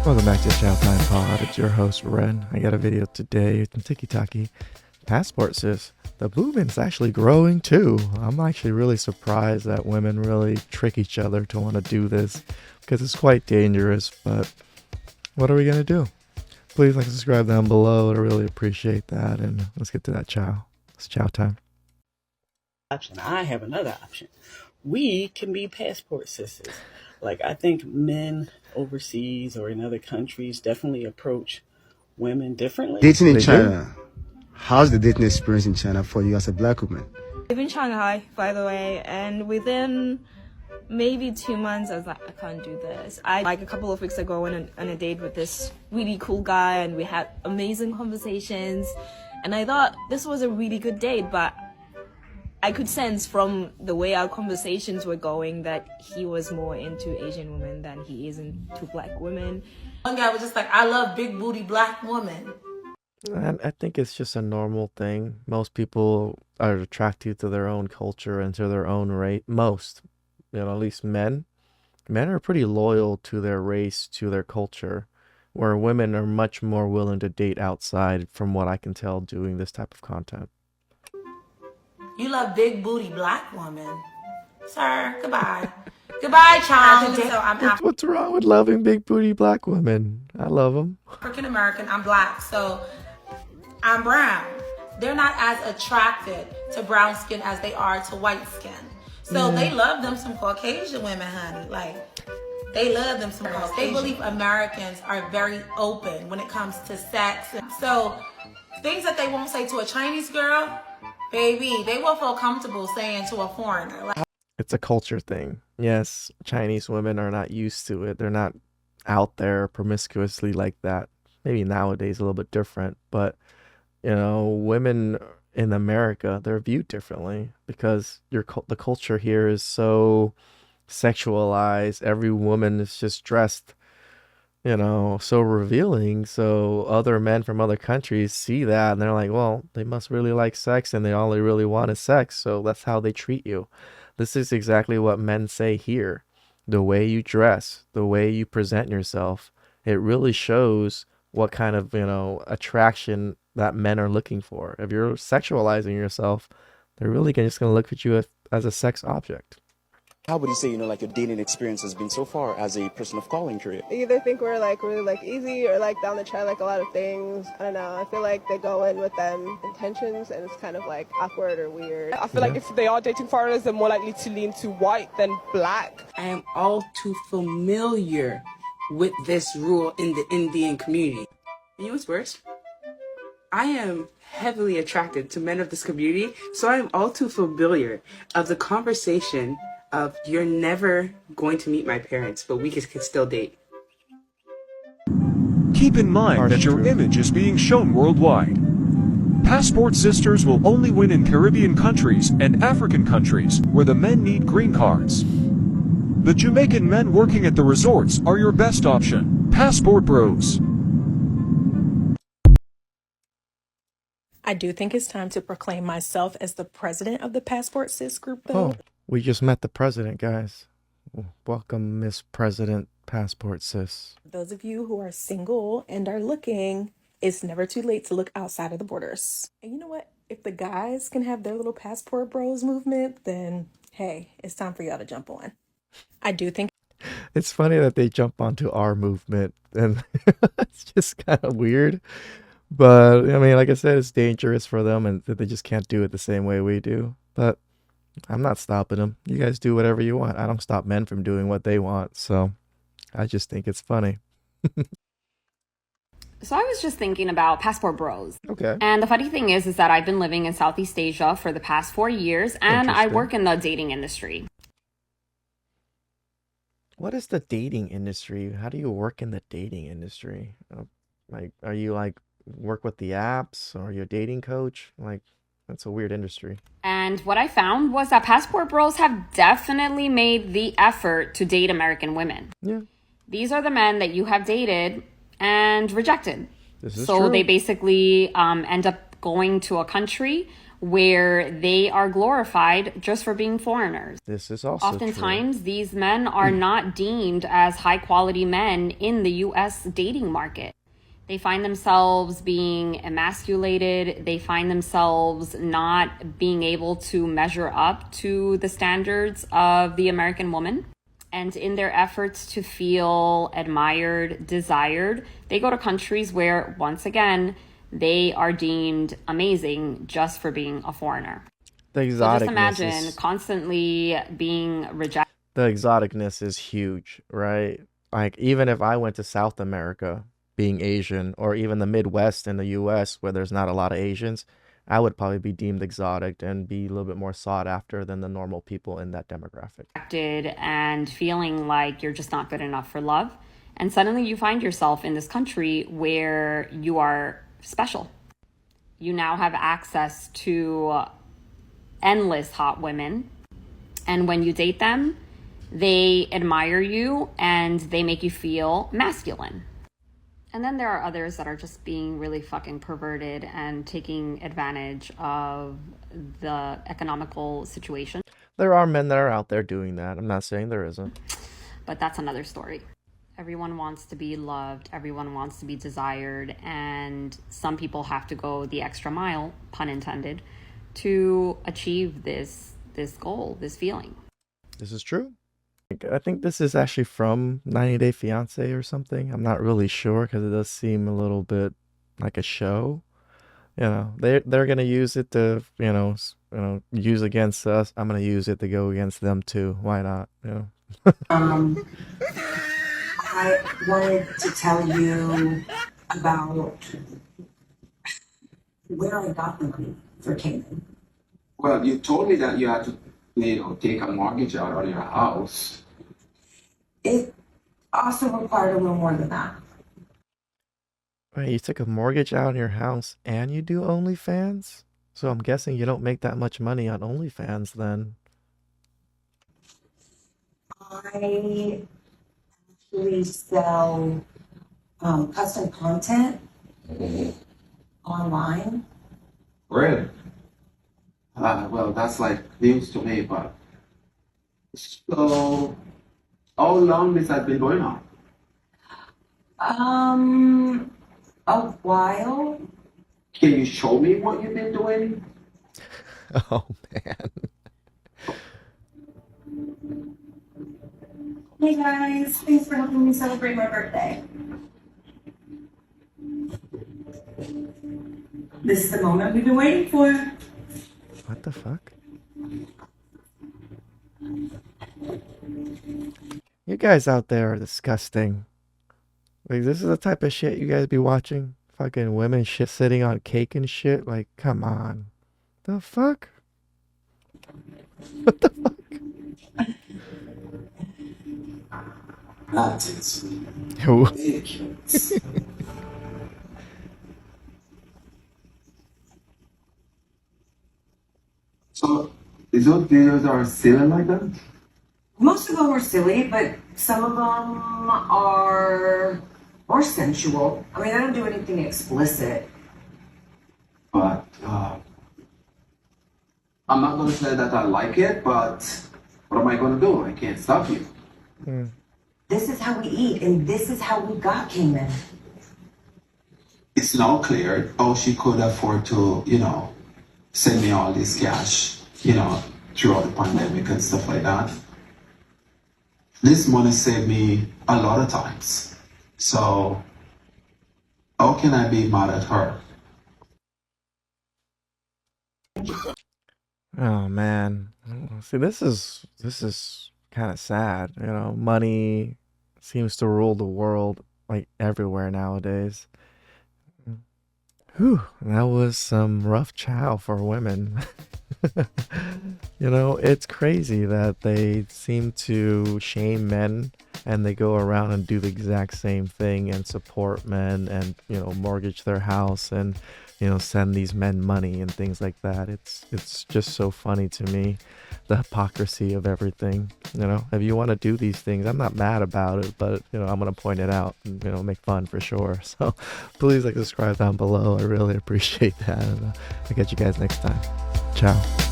Welcome back to TheChowTimePod. It's your host, Ren. I got a video today from TikTok. Passport Sis. The movement's actually growing too. I'm actually really surprised that women really trick each other to want to do this because it's quite dangerous, but what are we going to do? Please like and subscribe down below. I really appreciate that. And let's get to that chow. It's chow time. I have another option. We can be passport sisters. Like, I think men overseas or in other countries definitely approach women differently. Dating in China. How's the dating experience in China for you as a black woman? I live in Shanghai, by the way, and within maybe 2 months, I was like, I can't do this. Like a couple of weeks ago, went on a date with this really cool guy, and we had amazing conversations, and I thought this was a really good date, but I could sense from the way our conversations were going that he was more into Asian women than he is into black women. One guy was just like, I love big booty black women. I think it's just a normal thing. Most people are attracted to their own culture and to their own race. Most, at least men. Men are pretty loyal to their race, to their culture, where women are much more willing to date outside, from what I can tell, doing this type of content. You love big booty black women. Sir, goodbye. Goodbye, child. So I'm What's wrong with loving big booty black women? I love them. African American, I'm black, so I'm brown. They're not as attracted to brown skin as they are to white skin. So they love them some Caucasian women, honey. Like, they love them some Caucasian. They believe Americans are very open when it comes to sex. So things that they won't say to a Chinese girl, baby, they will feel comfortable saying to a foreigner. Like, it's a culture thing. Yes, Chinese women are not used to it. They're not out there promiscuously like that. Maybe nowadays a little bit different, but women in America, they're viewed differently because the culture here is so sexualized. Every woman is just dressed, so revealing. So other men from other countries see that and they're like, well, they must really like sex and all they really want is sex. So that's how they treat you. This is exactly what men say here. The way you dress, the way you present yourself, it really shows what kind of, attraction that men are looking for. If you're sexualizing yourself, they're really just going to look at you as a sex object. How would you say, your dating experience has been so far as a person of color in Korea? I either think we're really easy or down to try a lot of things. I don't know. I feel like they go in with them intentions and it's kind of awkward or weird. I feel like if they are dating foreigners, they're more likely to lean to white than black. I am all too familiar with this rule in the Indian community. And you know what's worse? I am heavily attracted to men of this community, so I am all too familiar of the conversation of you're never going to meet my parents, but we can still date. Keep in mind that your image is being shown worldwide. Passport sisters will only win in Caribbean countries and African countries where the men need green cards. The Jamaican men working at the resorts are your best option. Passport bros. I do think it's time to proclaim myself as the president of the Passport Sis group, though. Oh, we just met the president, guys. Welcome, Miss President Passport Sis. Those of you who are single and are looking, it's never too late to look outside of the borders. And you know what? If the guys can have their little passport bros movement, then hey, it's time for y'all to jump on. I do think it's funny that they jump onto our movement, and it's just kind of weird. But I mean, like I said, it's dangerous for them, and they just can't do it the same way we do. But I'm not stopping them. You guys do whatever you want. I don't stop men from doing what they want. So I just think it's funny. So I was just thinking about passport bros. Okay. And the funny thing is that I've been living in Southeast Asia for the past 4 years, and I work in the dating industry. What is the dating industry? How do you work in the dating industry? Are you work with the apps, or are you a dating coach? That's a weird industry. And what I found was that passport bros have definitely made the effort to date American women. Yeah. These are the men that you have dated and rejected. This is so true. They basically end up going to a country where they are glorified just for being foreigners. This is also Oftentimes, these men are not deemed as high quality men in the US dating market. They find themselves being emasculated. They find themselves not being able to measure up to the standards of the American woman. And in their efforts to feel admired, desired, they go to countries where, once again, they are deemed amazing just for being a foreigner. The So just exoticness imagine constantly being rejected. the exoticness is huge, right? Like even if I went to South America, being Asian, or even the Midwest in the US where there's not a lot of Asians, I would probably be deemed exotic and be a little bit more sought after than the normal people in that demographic. And feeling like you're just not good enough for love. And suddenly you find yourself in this country where you are special. You now have access to endless hot women. And when you date them, they admire you and they make you feel masculine. And then there are others that are just being really fucking perverted and taking advantage of the economical situation. There are men that are out there doing that. I'm not saying there isn't. But that's another story. Everyone wants to be loved. Everyone wants to be desired. And some people have to go the extra mile, pun intended, to achieve this goal, this feeling. This is true. I think this is actually from 90 Day Fiancé or something. I'm not really sure because it does seem a little bit like a show. You know, they're gonna use it to use against us. I'm gonna use it to go against them too. Why not? You know. I wanted to tell you about where I got the money for Cayman. Well, you told me that you had to, take a mortgage out on your house. It also required a little more than that. Wait, you took a mortgage out on your house and you do OnlyFans? So I'm guessing you don't make that much money on OnlyFans then. I actually sell custom content online. Really? Well, that's like news to me, but so how long has that been going on? A while. Can you show me what you've been doing? Oh man. Hey guys, thanks for helping me celebrate my birthday. This is the moment we've been waiting for. What the fuck? You guys out there are disgusting. Like, this is the type of shit you guys be watching? Fucking women shit sitting on cake and shit? Like, come on. The fuck? What the fuck? That's Who? So, these those videos are silly like that? Most of them are silly, but some of them are more sensual. I mean, I don't do anything explicit. But, I'm not gonna say that I like it, but what am I gonna do? I can't stop you. This is how we eat, and this is how we got Cayman. It's now clear how she could afford to, send me all this cash, throughout the pandemic and stuff like that. This money saved me a lot of times. So, how can I be mad at her? Oh man. See, this is kind of sad. Money seems to rule the world like everywhere nowadays. Whew, that was some rough chow for women. It's crazy that they seem to shame men and they go around and do the exact same thing and support men and, mortgage their house and, send these men money and things like that. It's just so funny to me, the hypocrisy of everything. If you want to do these things, I'm not mad about it, but, I'm going to point it out and, make fun for sure. So please subscribe down below. I really appreciate that. And I'll catch you guys next time. Ciao.